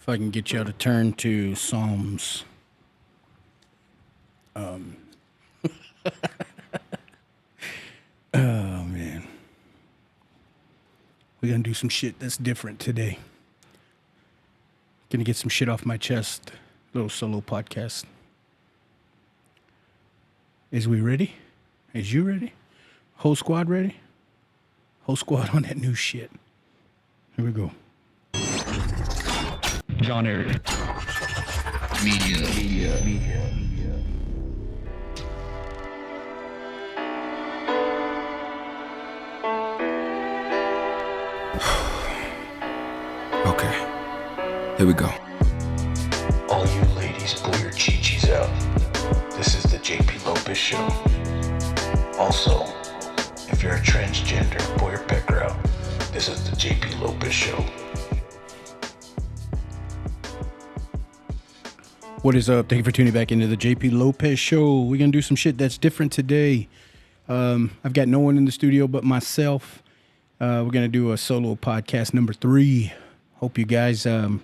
If I can get y'all to turn to Psalms. Oh, man. We're going to do some shit that's different today. Gonna get some shit off my chest. Little solo podcast. Is we ready? Is you ready? Whole squad ready? Whole squad on that new shit. Here we go. John Eric. Media. Okay. Here we go. All you ladies, pull your chi-chis out. This is the JP Lopez show. Also, if you're a transgender, pull your pecker out. This is the JP Lopez show. What is up? Thank you for tuning back into the JP Lopez show. We're going to do some shit that's different today. I've got no one in the studio but myself. We're going to do a solo podcast number 3. Hope you guys are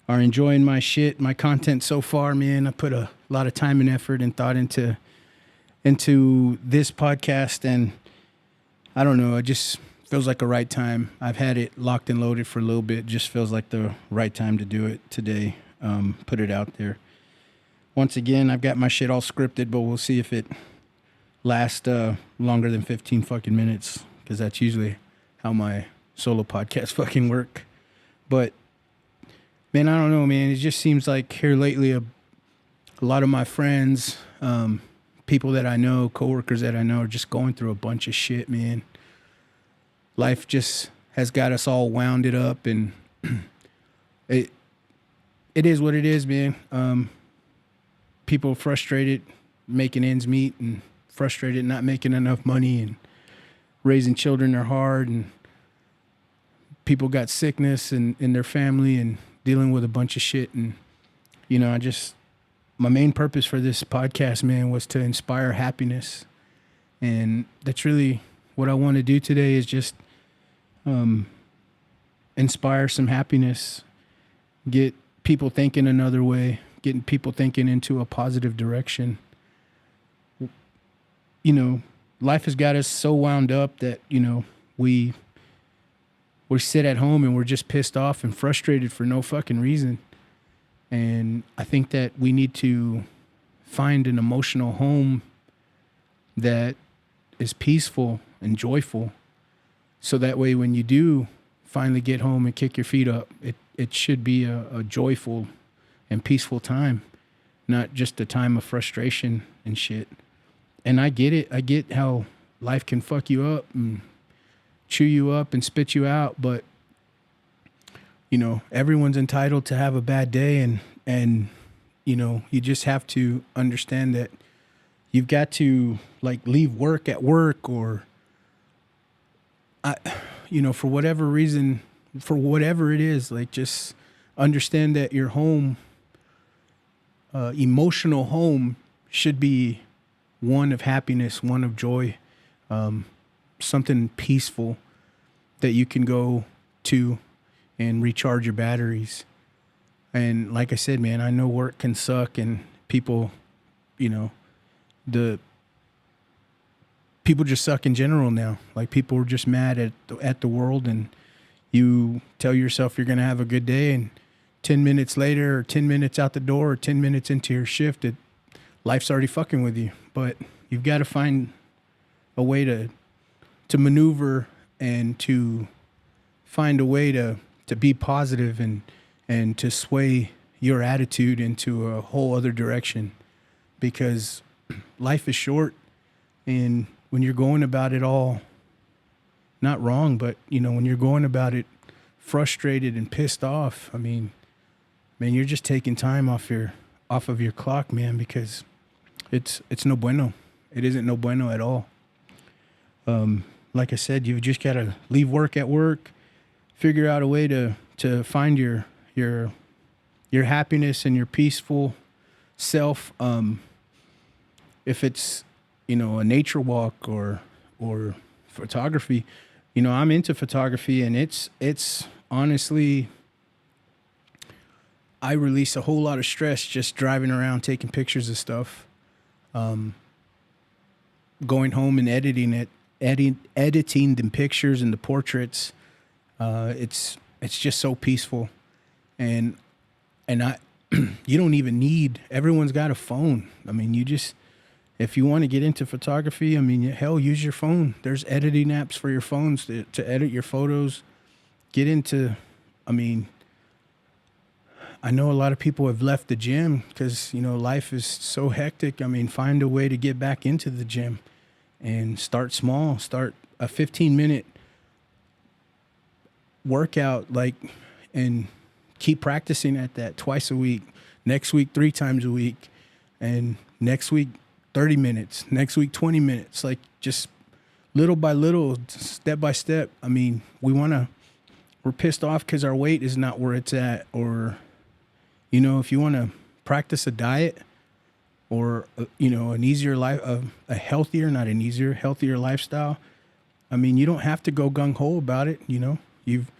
enjoying my shit, my content so far, man. I put a lot of time and effort and thought into this podcast, and I don't know, it just feels like a right time. I've had it locked and loaded for a little bit. Just feels like the right time to do it today. Put it out there. Once again, I've got my shit all scripted, but we'll see if it lasts longer than 15 fucking minutes, because that's usually how my solo podcasts fucking work. But man, I don't know, man. It just seems like here lately, a lot of my friends, people that I know, coworkers that I know, are just going through a bunch of shit, man. Life just has got us all wounded up, and it is what it is, man. People frustrated making ends meet, and frustrated not making enough money, and raising children are hard, and people got sickness in their family and dealing with a bunch of shit. And, you know, my main purpose for this podcast, man, was to inspire happiness. And that's really what I want to do today, is just inspire some happiness, get people thinking another way, getting people thinking into a positive direction. You know, life has got us so wound up that, you know, we sit at home and we're just pissed off and frustrated for no fucking reason. And I think that we need to find an emotional home that is peaceful and joyful. So that way, when you do finally get home and kick your feet up, it should be a joyful and peaceful time, not just a time of frustration and shit. And I get it. I get how life can fuck you up and chew you up and spit you out, but you know, everyone's entitled to have a bad day, and you know, you just have to understand that you've got to like leave work at work, or you know, for whatever reason, for whatever it is, like just understand that your home, emotional home, should be one of happiness, one of joy, something peaceful that you can go to and recharge your batteries. And like I said, man, I know work can suck, and people, you know, people just suck in general now. Like, people are just mad at the world, and you tell yourself you're going to have a good day, and 10 minutes later, or 10 minutes out the door, or 10 minutes into your shift, life's already fucking with you. But you've got to find a way to maneuver and to find a way to be positive and to sway your attitude into a whole other direction, because life is short, and when you're going about it all not wrong, but you know, when you're going about it frustrated and pissed off, I mean, man, you're just taking time off of your clock, man, because it's no bueno. It isn't no bueno at all. Like I said, you've just got to leave work at work, figure out a way to find your happiness and your peaceful self. If it's, you know, a nature walk or photography, you know, I'm into photography, and it's honestly I release a whole lot of stress just driving around, taking pictures of stuff, going home and editing the pictures and the portraits. It's just so peaceful, and I you don't even need. Everyone's got a phone. I mean, if you want to get into photography, I mean, hell, use your phone. There's editing apps for your phones to edit your photos. Get into, I mean, I know a lot of people have left the gym because, life is so hectic. I mean, find a way to get back into the gym and start small. Start a 15-minute workout, and keep practicing at that twice a week. Next week, 3 times a week. And next week, 30 minutes. Next week, 20 minutes. Just little by little, step by step. I mean, we're pissed off because our weight is not where it's at, or if you want to practice a diet or, an easier life, a healthier, not an easier, healthier lifestyle, I mean, you don't have to go gung-ho about it, You've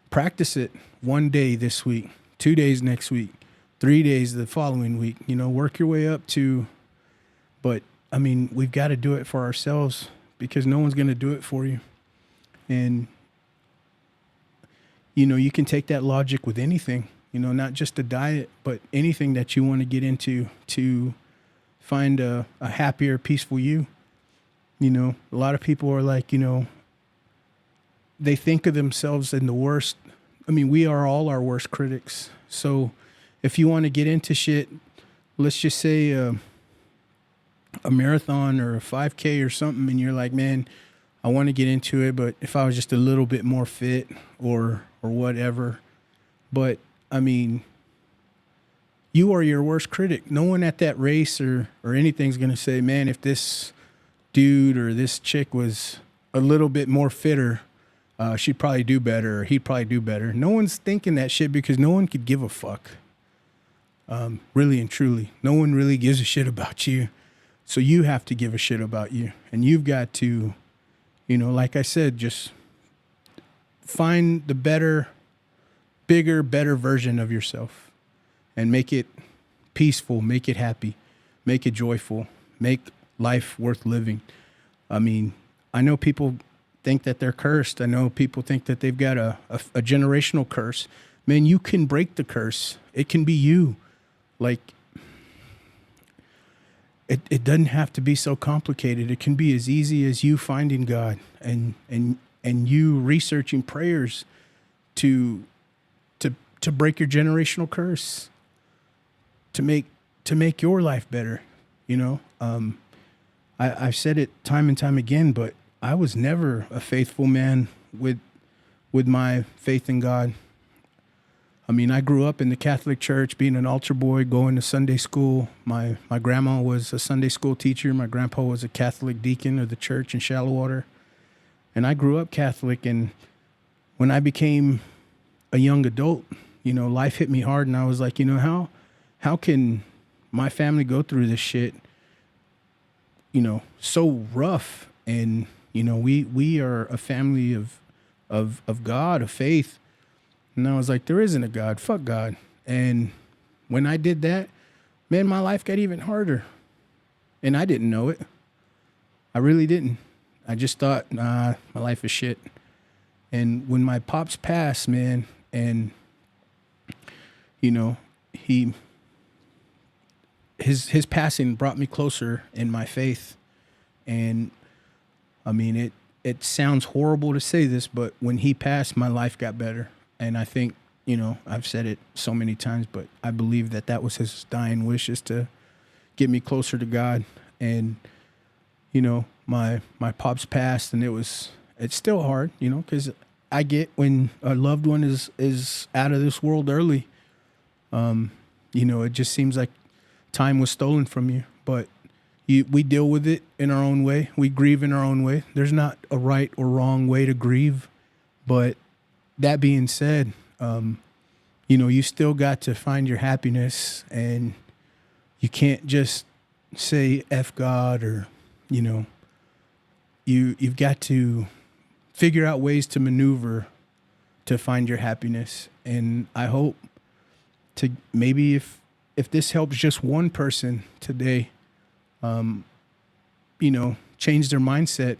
practiced it 1 day this week, 2 days next week, 3 days the following week, work your way up to, but, I mean, we've got to do it for ourselves because no one's going to do it for you. And, you can take that logic with anything. Not just a diet, but anything that you want to get into to find a happier, peaceful you. A lot of people are like, they think of themselves in the worst. I mean, we are all our worst critics. So if you want to get into shit, let's just say a marathon or a 5K or something, and you're like, man, I want to get into it, but if I was just a little bit more fit or whatever. But I mean, you are your worst critic. No one at that race or anything's going to say, man, if this dude or this chick was a little bit more fitter, she'd probably do better, or he'd probably do better. No one's thinking that shit because no one could give a fuck. Really and truly. No one really gives a shit about you. So you have to give a shit about you. And you've got to, like I said, just find the bigger, better version of yourself and make it peaceful, make it happy, make it joyful, make life worth living. I mean, I know people think that they're cursed. I know people think that they've got a generational curse. Man, you can break the curse. It can be you. It doesn't have to be so complicated. It can be as easy as you finding God and you researching prayers to break your generational curse, to make your life better. I've said it time and time again, but I was never a faithful man with my faith in God. I mean, I grew up in the Catholic Church, being an altar boy, going to Sunday school. My grandma was a Sunday school teacher. My grandpa was a Catholic deacon of the church in Shallowater. And I grew up Catholic, and when I became a young adult, life hit me hard, and I was like, how can my family go through this shit, so rough? And, we are a family of God, of faith. And I was like, there isn't a God. Fuck God. And when I did that, man, my life got even harder. And I didn't know it. I really didn't. I just thought, nah, my life is shit. And when my pops passed, man, and his passing brought me closer in my faith. And I mean, it sounds horrible to say this, but when he passed, my life got better. And I think, I've said it so many times, but I believe that was his dying wish, is to get me closer to God. And, my pops passed, and it's still hard, because I get when a loved one is out of this world early, it just seems like time was stolen from you. But we deal with it in our own way. We grieve in our own way. There's not a right or wrong way to grieve. But that being said, you still got to find your happiness, and you can't just say F God, or, you've got to figure out ways to maneuver to find your happiness. And I hope to maybe if this helps just one person today, change their mindset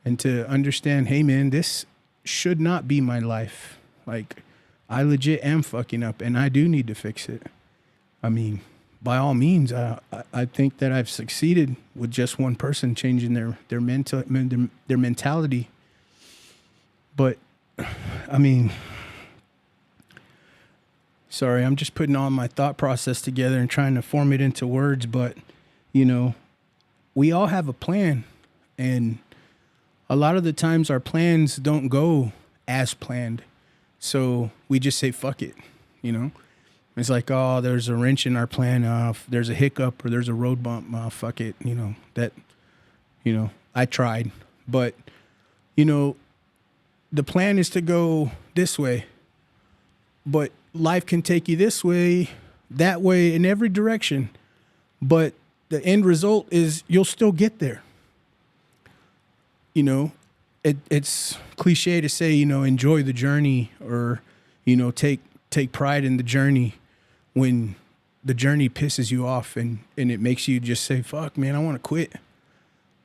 and to understand, hey man, this should not be my life. Like, I legit am fucking up and I do need to fix it. I mean, by all means, I think that I've succeeded with just one person changing their mentality. But I mean, sorry, I'm just putting all my thought process together and trying to form it into words. But, we all have a plan. And a lot of the times our plans don't go as planned. So we just say, fuck it, It's like, oh, there's a wrench in our plan. There's a hiccup or there's a road bump. Fuck it, I tried. But, the plan is to go this way. But life can take you this way, that way, in every direction. But the end result is you'll still get there. It's cliche to say, enjoy the journey or, take pride in the journey when the journey pisses you off and it makes you just say, fuck, man, I want to quit.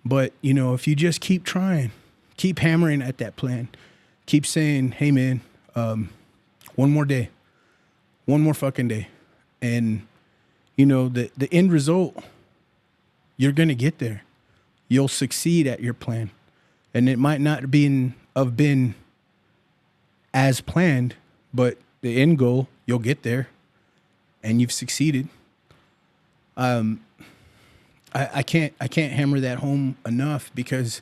But, if you just keep trying, keep hammering at that plan, keep saying, hey, man, one more day, one more fucking day. And, the end result, you're going to get there. You'll succeed at your plan. And it might not have been as planned, but the end goal, you'll get there and you've succeeded. I can't hammer that home enough because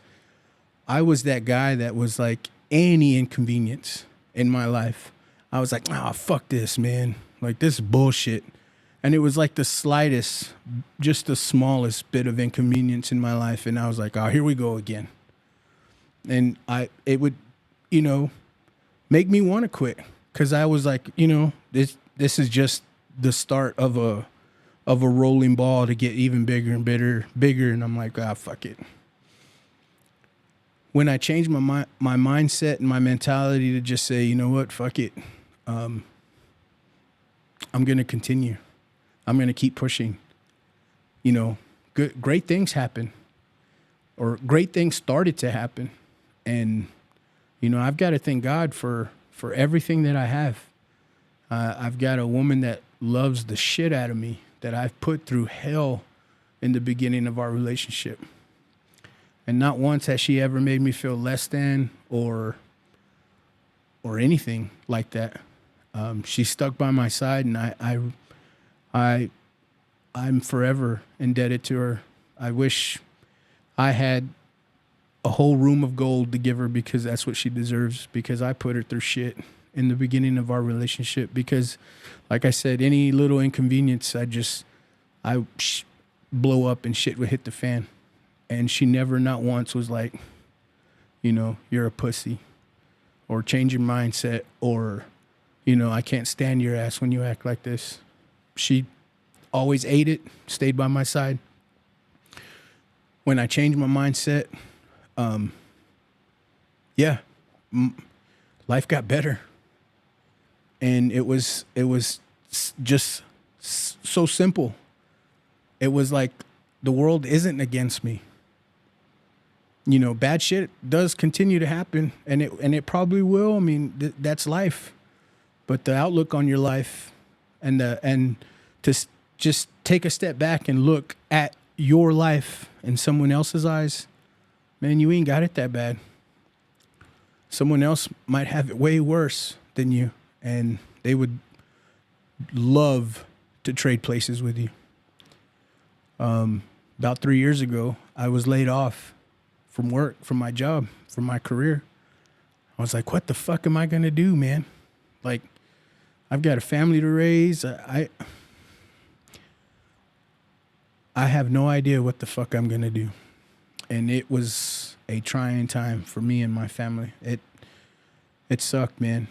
I was that guy that was like any inconvenience in my life. I was like, fuck this, man. Like, this is bullshit. And it was like the slightest, just the smallest bit of inconvenience in my life. And I was like, here we go again. And it would, make me want to quit. Cause I was like, this is just the start of a rolling ball to get even bigger and bigger. And I'm like, fuck it. When I changed my mindset and my mentality to just say, you know what, fuck it. I'm going to continue. I'm going to keep pushing. Great things happen, or great things started to happen. And, I've got to thank God for everything that I have. I've got a woman that loves the shit out of me that I've put through hell in the beginning of our relationship. And not once has she ever made me feel less than or anything like that. She's stuck by my side, and I'm forever indebted to her. I wish I had a whole room of gold to give her because that's what she deserves, because I put her through shit in the beginning of our relationship. Because, like I said, any little inconvenience, I blow up and shit would hit the fan. And she never, not once, was like, you're a pussy, or change your mindset, or, I can't stand your ass when you act like this. She always ate it, stayed by my side. When I changed my mindset, life got better. And it was just so simple. It was like the world isn't against me. Bad shit does continue to happen, and it probably will. I mean, that's life. But the outlook on your life, and to just take a step back and look at your life in someone else's eyes, man, you ain't got it that bad. Someone else might have it way worse than you, and they would love to trade places with you. About 3 years ago, I was laid off from work, from my job, from my career. I was like, what the fuck am I going to do, man? Like, I've got a family to raise. I have no idea what the fuck I'm going to do. And it was a trying time for me and my family. It sucked, man.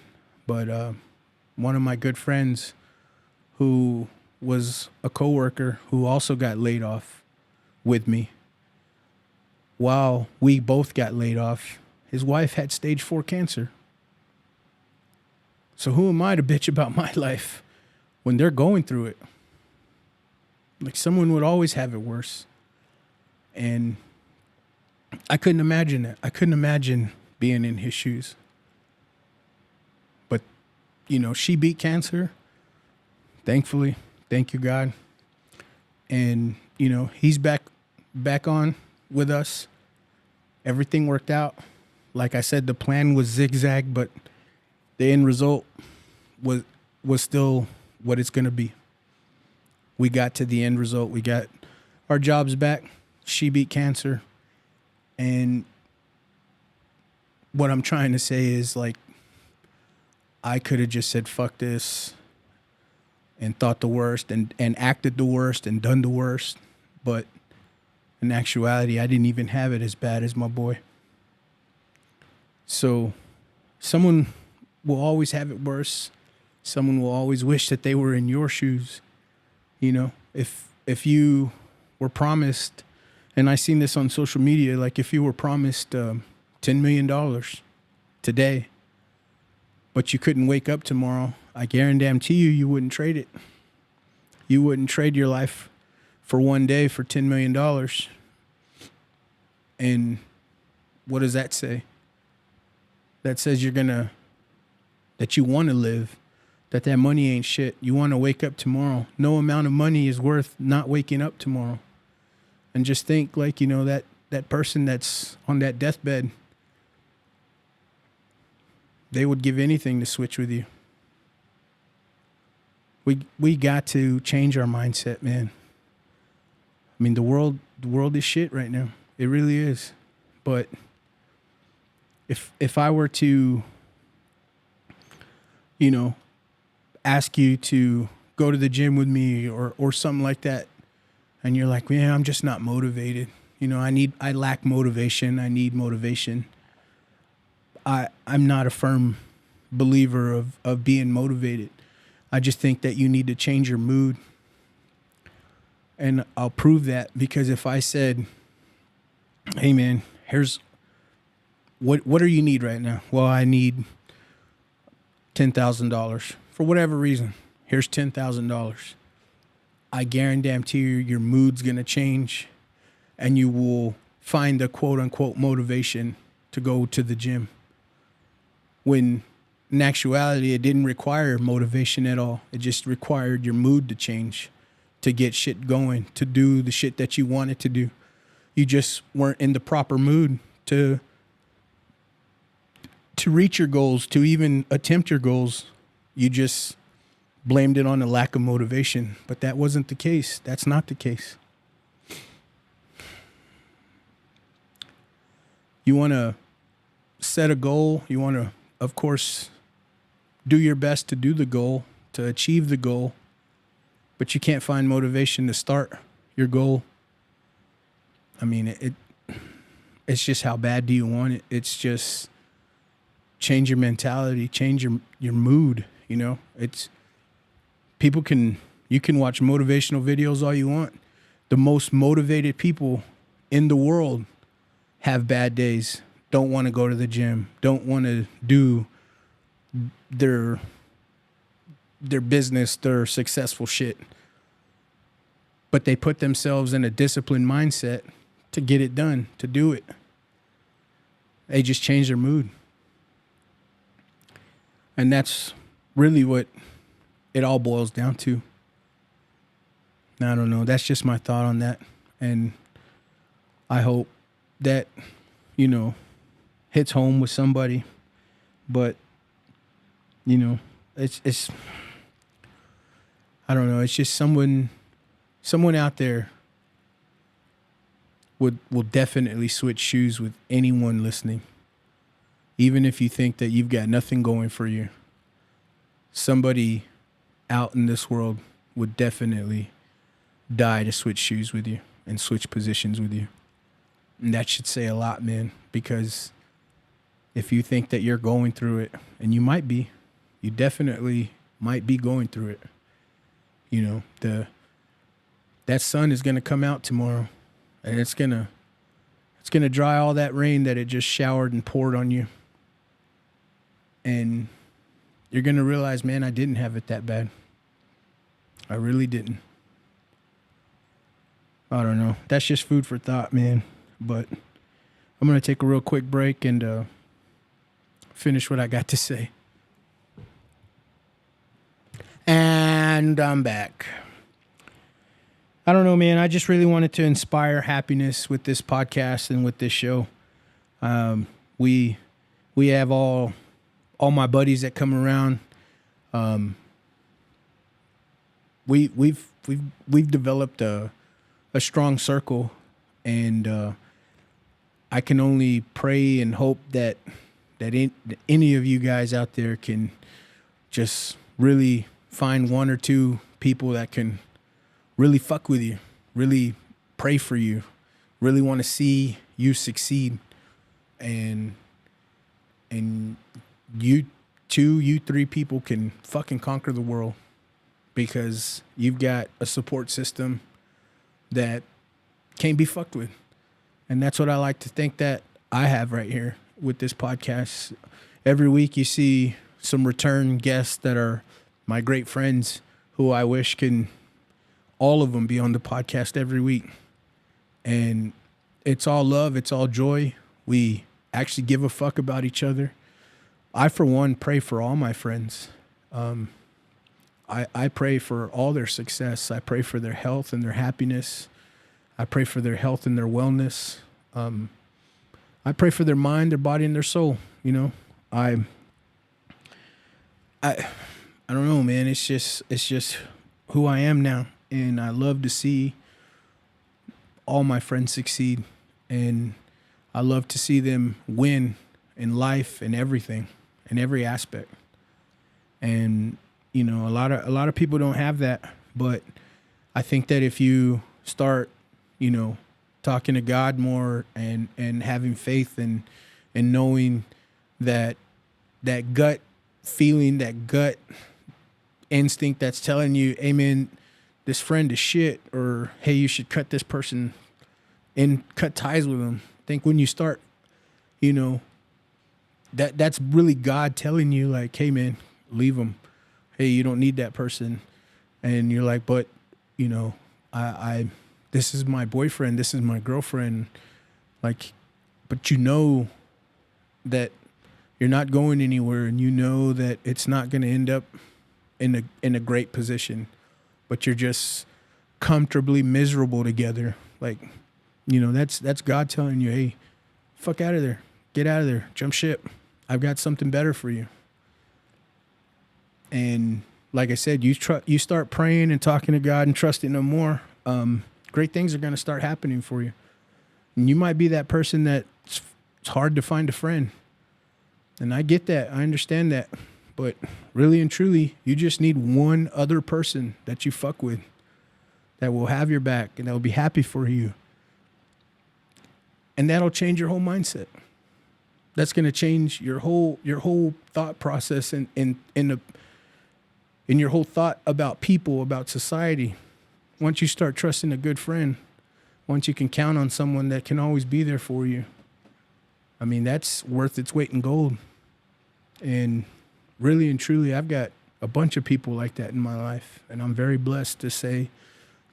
But one of my good friends who was a coworker who also got laid off with me, while we both got laid off, his wife had stage 4 cancer. So who am I to bitch about my life when they're going through it. Like someone would always have it worse. And I couldn't imagine it. I couldn't imagine being in his shoes. But, you know, she beat cancer. Thankfully. Thank you, God. And, you know, he's back on with us. Everything worked out. Like I said, the plan was zigzag, but the end result was still what it's going to be. We got to the end result. We got our jobs back. She beat cancer. And what I'm trying to say is, like, I could have just said, fuck this, and thought the worst and acted the worst and done the worst. But in actuality, I didn't even have it as bad as my boy. So someone will always have it worse. Someone will always wish that they were in your shoes. You know, if you were promised, and I seen this on social media, like if you were promised $10 million today, but you couldn't wake up tomorrow, I guarantee you wouldn't trade it. You wouldn't trade your life for one day for $10 million. And what does that say? That says that you want to live, that money ain't shit. You want to wake up tomorrow. No amount of money is worth not waking up tomorrow. And just think, like, you know, that person that's on that deathbed, they would give anything to switch with you. We got to change our mindset, man. I mean, the world is shit right now. It really is. But if I were to, you know, ask you to go to the gym with me or something like that, and you're like, man, I'm just not motivated. You know, I lack motivation. I need motivation. I'm not a firm believer of being motivated. I just think that you need to change your mood. And I'll prove that, because if I said, hey man, here's what do you need right now? Well, I need $10,000 for whatever reason. Here's $10,000. I guarantee you your mood's going to change, and you will find the quote unquote motivation to go to the gym. When in actuality, it didn't require motivation at all. It just required your mood to change, to get shit going, to do the shit that you wanted to do. You just weren't in the proper mood to reach your goals, to even attempt your goals. You just blamed it on a lack of motivation, but that wasn't the case. That's not the case. You want to set a goal. You want to, of course, do your best to do the goal, to achieve the goal, but you can't find motivation to start your goal. I mean, it's just, how bad do you want it? It's just change your mentality, change your mood, you know? You can watch motivational videos all you want. The most motivated people in the world have bad days, don't want to go to the gym, don't want to do their business, their successful shit. But they put themselves in a disciplined mindset to get it done, to do it. They just change their mood. And that's really what it all boils down to. I don't know. That's just my thought on that. And I hope that, you know, hits home with somebody. But, you know, it's I don't know. It's just someone out there will definitely switch shoes with anyone listening. Even if you think that you've got nothing going for you, somebody out in this world would definitely die to switch shoes with you and switch positions with you. And that should say a lot, man, because if you think that you're going through it, and you might be, you definitely might be going through it. You know, that sun is going to come out tomorrow, and it's going to dry all that rain that it just showered and poured on you. And you're going to realize, man, I didn't have it that bad. I really didn't. I don't know. That's just food for thought, man. But I'm going to take a real quick break and finish what I got to say. And I'm back. I don't know, man. I just really wanted to inspire happiness with this podcast and with this show. We have all my buddies that come around. We've developed a strong circle, and I can only pray and hope that any of you guys out there can just really find one or two people that can really fuck with you, really pray for you, really want to see you succeed, and you three people can fucking conquer the world because you've got a support system that can't be fucked with. And that's what I like to think that I have right here with this podcast. Every week you see some return guests that are my great friends who I wish can all of them be on the podcast every week. And it's all love. It's all joy. We actually give a fuck about each other. I, for one, pray for all my friends. I pray for all their success. I pray for their health and their happiness. I pray for their health and their wellness. I pray for their mind, their body, and their soul. You know, I don't know, man. It's just who I am now, and I love to see all my friends succeed, and I love to see them win in life and everything, in every aspect. And you know, a lot of people don't have that, but I think that if you start, you know, talking to God more and having faith and knowing that gut feeling, that gut instinct that's telling you, hey man, this friend is shit, or hey, you should cut this person and cut ties with them. I think when you start, you know, that's really God telling you, like, hey man, leave them. Hey, you don't need that person. And you're like, but you know, I this is my boyfriend, this is my girlfriend. Like, but you know that you're not going anywhere, and you know that it's not going to end up in a great position, but you're just comfortably miserable together. Like, you know, that's God telling you, hey, fuck out of there, get out of there, jump ship. I've got something better for you. And like I said, you start praying and talking to God and trusting Him more. Great things are going to start happening for you. And you might be that person that it's hard to find a friend. And I get that. I understand that. But really and truly, you just need one other person that you fuck with that will have your back and that will be happy for you. And that'll change your whole mindset. That's going to change your whole thought process and in your whole thought about people, about society. Once you start trusting a good friend, once you can count on someone that can always be there for you, I mean, that's worth its weight in gold. And really and truly, I've got a bunch of people like that in my life, and I'm very blessed to say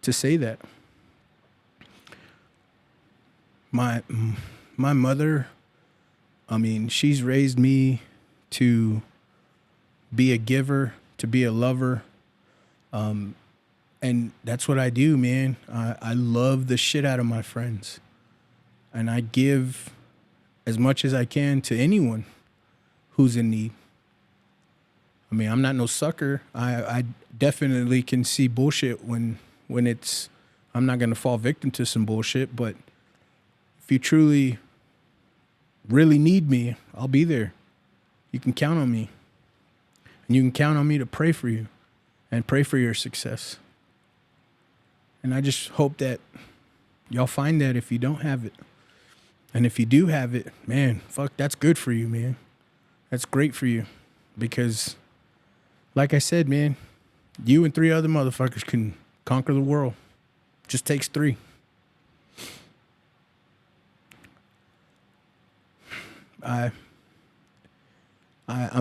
that. My mother, I mean, she's raised me to be a giver, to be a lover. And that's what I do, man. I love the shit out of my friends. And I give as much as I can to anyone who's in need. I mean, I'm not no sucker. I definitely can see bullshit when it's, I'm not going to fall victim to some bullshit, but if you truly really need me, I'll be there. You can count on me. And you can count on me to pray for you and pray for your success. And I just hope that y'all find that if you don't have it. And if you do have it, man, fuck, that's good for you, man. That's great for you. Because, like I said, man, you and 3 other motherfuckers can conquer the world. Just takes 3. I'm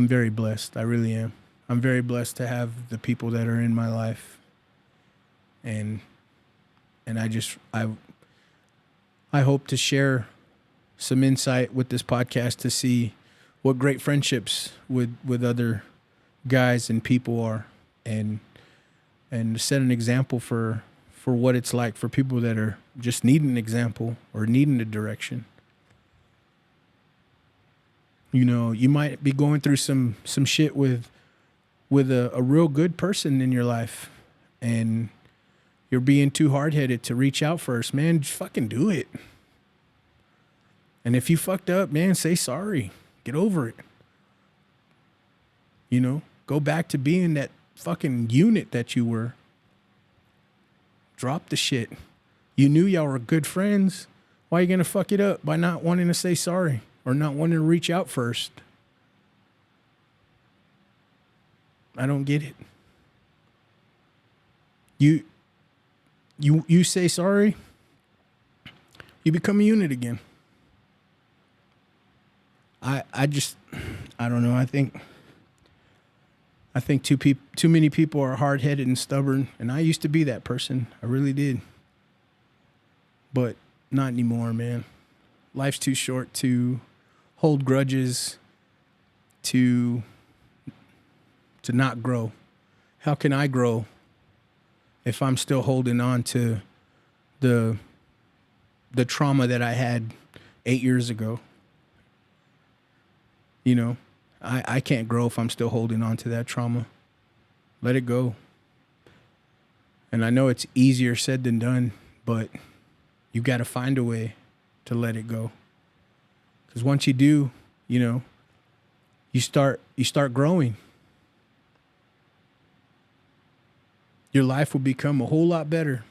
very blessed. I really am. I'm very blessed to have the people that are in my life. and I hope to share some insight with this podcast to see what great friendships with other guys and people are, and set an example for what it's like for people that are just needing an example or needing a direction. You know, you might be going through some shit with a real good person in your life, and you're being too hard-headed to reach out first. Man, just fucking do it. And if you fucked up, man, say sorry. Get over it. You know, go back to being that fucking unit that you were. Drop the shit. You knew y'all were good friends. Why are you going to fuck it up by not wanting to say sorry or not wanting to reach out first? I don't get it. You say sorry, you become a unit again. I don't know. I think too many people are hard-headed and stubborn, and I used to be that person. I really did. But not anymore, man. Life's too short to hold grudges, to not grow. How can I grow if I'm still holding on to the trauma that I had 8 years ago? You know, I can't grow if I'm still holding on to that trauma. Let it go. And I know it's easier said than done, but you got to find a way to let it go. Because once you do, you know, you start growing. Your life will become a whole lot better.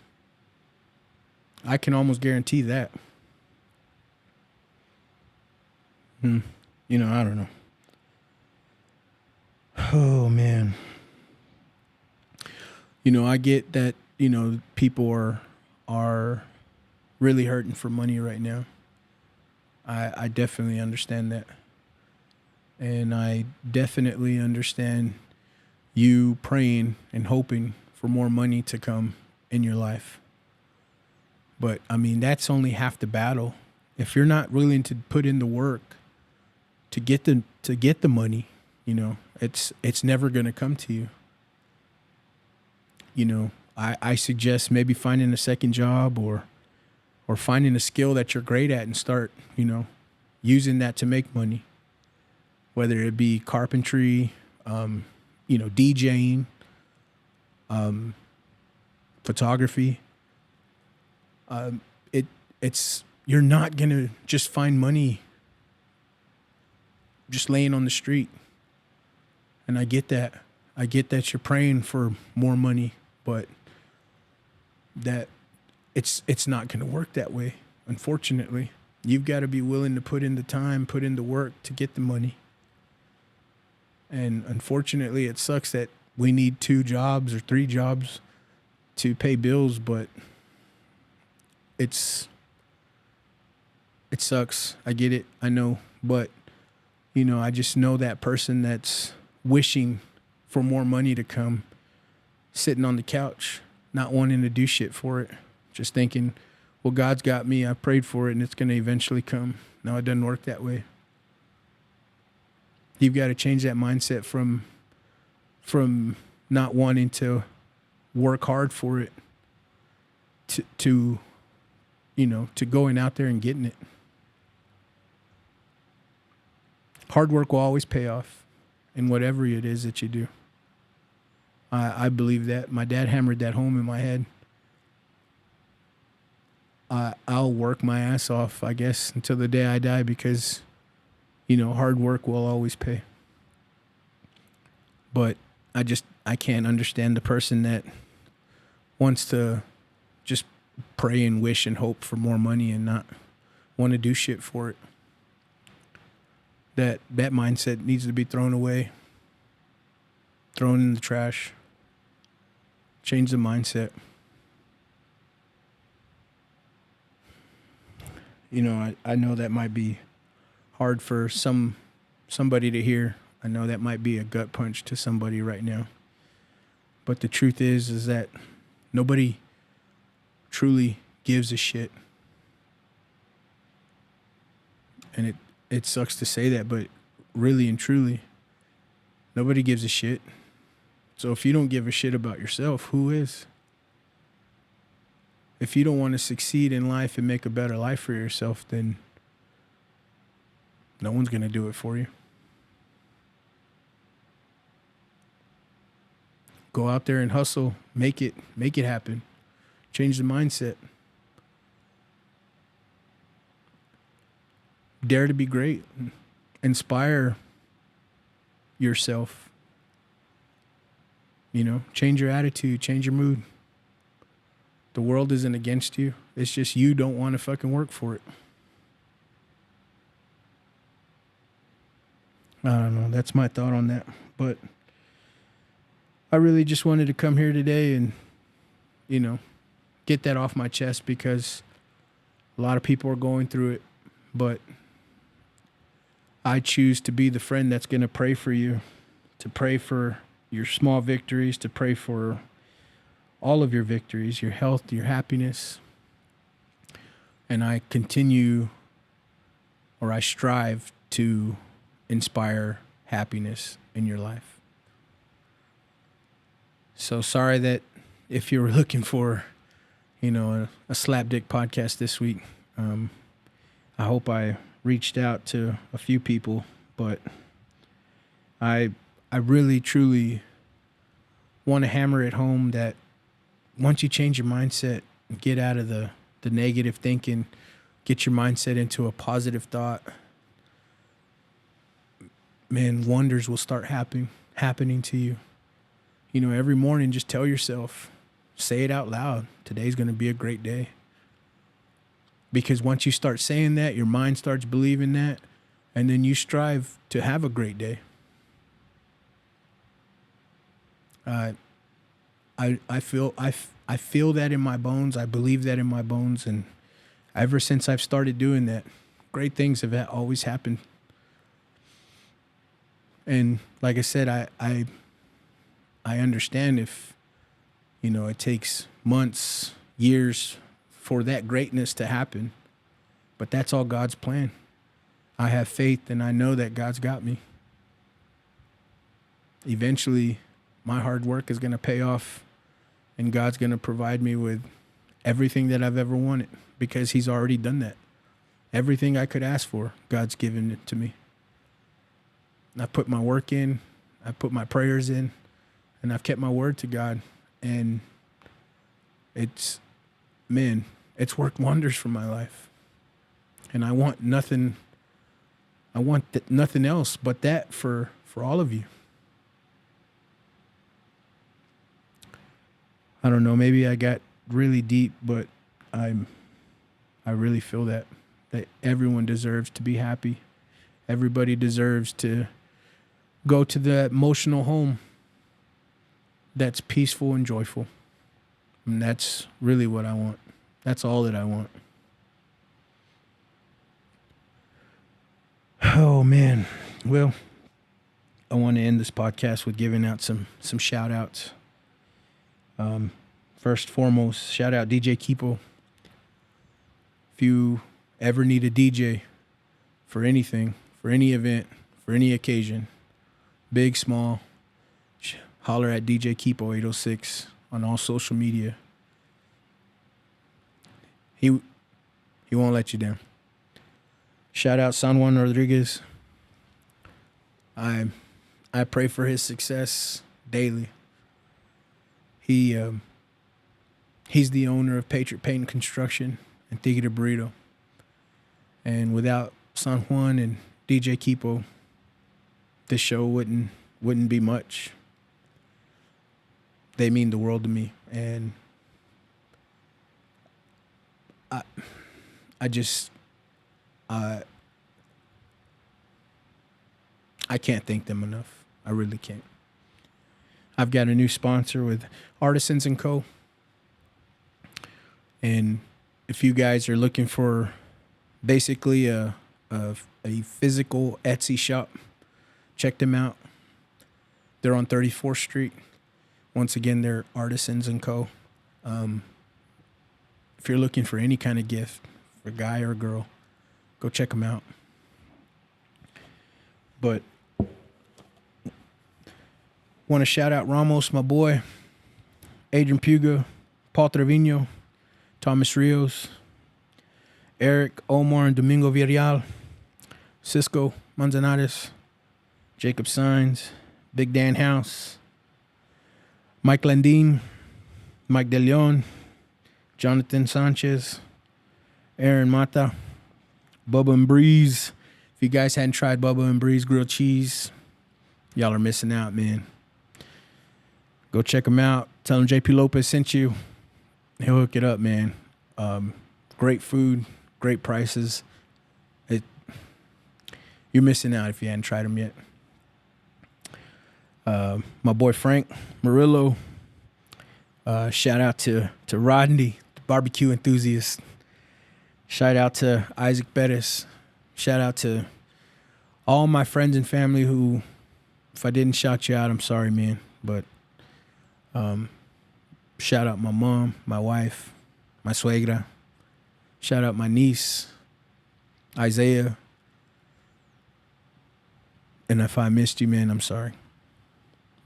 I can almost guarantee that. You know, I don't know. Oh, man. You know, I get that, you know, people are really hurting for money right now. I definitely understand that. And I definitely understand you praying and hoping for more money to come in your life. But I mean, that's only half the battle. If you're not willing to put in the work to get the money, you know, it's never going to come to you. You know, I suggest maybe finding a second job or finding a skill that you're great at and start, you know, using that to make money. Whether it be carpentry, you know, DJing, photography. It's you're not gonna just find money just laying on the street. And I get that. I get that you're praying for more money, but that it's not gonna work that way. Unfortunately, you've got to be willing to put in the time, put in the work to get the money. And unfortunately, it sucks that we need 2 jobs or 3 jobs to pay bills, but it sucks. I get it. I know. But, you know, I just know that person that's wishing for more money to come, sitting on the couch, not wanting to do shit for it, just thinking, well, God's got me. I prayed for it, and it's going to eventually come. No, it doesn't work that way. You've got to change that mindset from not wanting to work hard for it to you know, to going out there and getting it. Hard work will always pay off in whatever it is that you do. I believe that. My dad hammered that home in my head. I'll work my ass off, I guess, until the day I die because, you know, hard work will always pay. But I can't understand the person that wants to just pray and wish and hope for more money and not want to do shit for it. That mindset needs to be thrown away, thrown in the trash. Change the mindset. You know, I know that might be hard for somebody to hear. I know that might be a gut punch to somebody right now. But the truth is that Nobody truly gives a shit. And it sucks to say that, but really and truly, nobody gives a shit. So if you don't give a shit about yourself, who is? If you don't want to succeed in life and make a better life for yourself, then no one's going to do it for you. Go out there and hustle, make it happen. Change the mindset. Dare to be great. Inspire yourself. You know, change your attitude, change your mood. The world isn't against you. It's just you don't want to fucking work for it. I don't know. That's my thought on that. But I really just wanted to come here today and, you know, get that off my chest because a lot of people are going through it. But I choose to be the friend that's going to pray for you, to pray for your small victories, to pray for all of your victories, your health, your happiness. And I strive to inspire happiness in your life. So sorry that if you were looking for, you know, a slapdick podcast this week, I hope I reached out to a few people, but I really, truly want to hammer it home that once you change your mindset, get out of the negative thinking, get your mindset into a positive thought, man, wonders will start happening to you. You know, every morning, just tell yourself, say it out loud, today's going to be a great day. Because once you start saying that, your mind starts believing that, and then you strive to have a great day. I feel that in my bones. I believe that in my bones, and ever since I've started doing that, great things have always happened. And like I said, I understand if, you know, it takes months, years for that greatness to happen, but that's all God's plan. I have faith and I know that God's got me. Eventually, my hard work is going to pay off and God's going to provide me with everything that I've ever wanted because He's already done that. Everything I could ask for, God's given it to me. I put my work in, I put my prayers in, and I've kept my word to God. And it's worked wonders for my life. And I want nothing else but that for all of you. I don't know, maybe I got really deep, but I really feel that everyone deserves to be happy. Everybody deserves to go to the emotional home that's peaceful and joyful. And that's really what I want. That's all that I want. Oh, man. Well, I want to end this podcast with giving out some shout outs. First foremost, shout out DJ Kipo. If you ever need a DJ for anything, for any event, for any occasion, big, small, holler at DJ Kipo 806 on all social media. He won't let you down. Shout out San Juan Rodriguez. I pray for his success daily. He's the owner of Patriot Paint and Construction and Tigre Burrito. And without San Juan and DJ Kipo, this show wouldn't be much. They mean the world to me, and I can't thank them enough. I really can't. I've got a new sponsor with Artisans & Co. And if you guys are looking for basically a physical Etsy shop, check them out. They're on 34th Street. Once again, they're Artisans & Co. If you're looking for any kind of gift for a guy or a girl, go check them out. But want to shout out Ramos, my boy, Adrian Puga, Paul Trevino, Thomas Rios, Eric, Omar, and Domingo Villarreal, Cisco Manzanares, Jacob Sines, Big Dan House, Mike Landine, Mike De Leon, Jonathan Sanchez, Aaron Mata, Bubba and Breeze. If you guys hadn't tried Bubba and Breeze grilled cheese, y'all are missing out, man. Go check them out. Tell them JP Lopez sent you. He'll hook it up, man. Great food, great prices. You're missing out if you hadn't tried them yet. My boy Frank Murillo. Shout out to Rodney, the barbecue enthusiast. Shout out to Isaac Bettis. Shout out to all my friends and family who, if I didn't shout you out, I'm sorry, man. But shout out my mom, my wife, my suegra. Shout out my niece, Isaiah. And if I missed you, man, I'm sorry.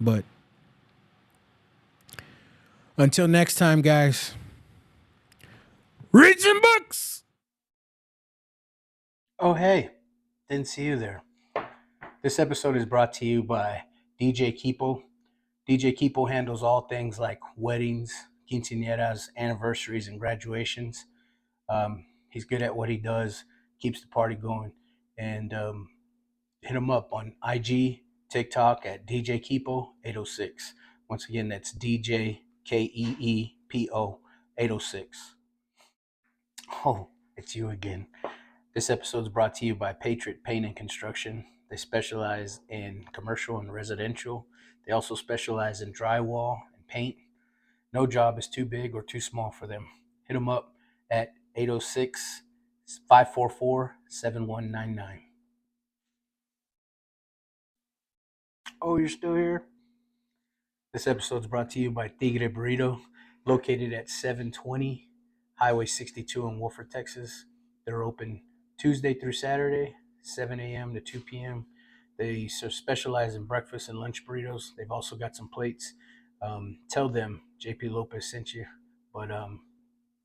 But until next time, guys, read some books. Oh, hey, didn't see you there. This episode is brought to you by DJ Keepo. DJ Keepo handles all things like weddings, quinceañeras, anniversaries, and graduations. He's good at what he does, keeps the party going, and hit him up on IG, TikTok at DJ Keepo 806. Once again, that's DJ KEEPO 806. Oh, it's you again. This episode is brought to you by Patriot Paint and Construction. They specialize in commercial and residential. They also specialize in drywall and paint. No job is too big or too small for them. Hit them up at 806-544-7199. Oh, you're still here? This episode is brought to you by Tigre Burrito, located at 720 Highway 62 in Wolford, Texas. They're open Tuesday through Saturday, 7 a.m. to 2 p.m. They specialize in breakfast and lunch burritos. They've also got some plates. Tell them JP Lopez sent you. But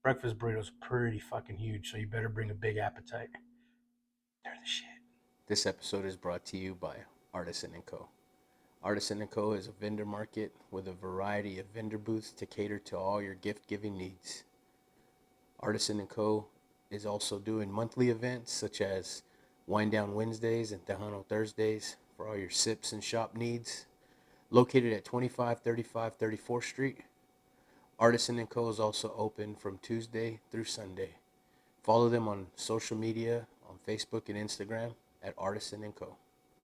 breakfast burritos are pretty fucking huge, so you better bring a big appetite. They're the shit. This episode is brought to you by Artisan & Co. Artisan & Co. is a vendor market with a variety of vendor booths to cater to all your gift-giving needs. Artisan & Co. is also doing monthly events such as Wine Down Wednesdays and Tejano Thursdays for all your sips and shop needs. Located at 2535 34th Street, Artisan & Co. is also open from Tuesday through Sunday. Follow them on social media on Facebook and Instagram at Artisan & Co.